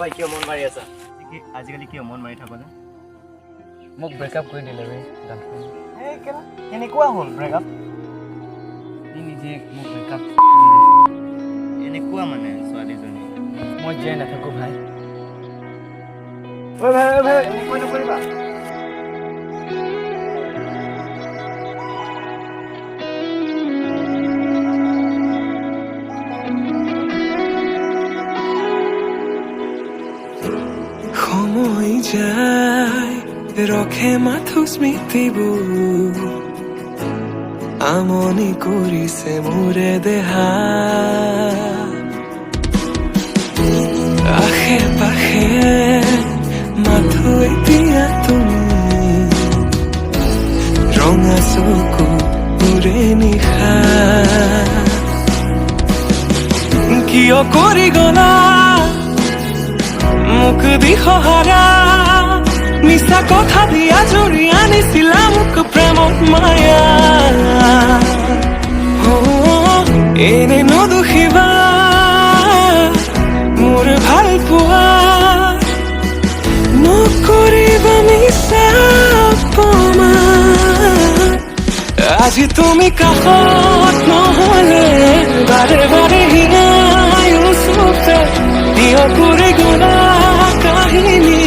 ভাই কিয় মন মাৰি আছা? আজিকালি কিয় মন মাৰি থাকো যে? মোক ব্ৰেকআপ কৰি দিলে বে গাৰ্লফ্ৰেণ্ড। কেনেকুৱা হ'ল ব্ৰেকআপ? ই নিজে মোক ব্ৰেকআপ এনেকুৱা মানে ছোৱালীজনী মই জীয়াই নাথাকো ভাই। ভাই এনেকুৱা নকৰিবা। সময় যায় ৰখে মাথো স্মৃতিবোৰ আমনি কৰিছে মোৰে দেহা আশে পাশে মাথো এতিয়া তুমি ৰঙা চকু মোৰে নিশা কিয় কৰি গলা মুখ দিশহাৰা মিছা কথা দিয়া জুৰি আনিছিলা মোক প্ৰেমত মায়া এনে নদুখিবা মোৰ ভাল পোৱা নকৰিবা মিছা অপমান আজি তুমি কাষত নহলে বাৰে বাৰে হিয়াই ওচৰতে কিয় কৰি গলা কাহিনী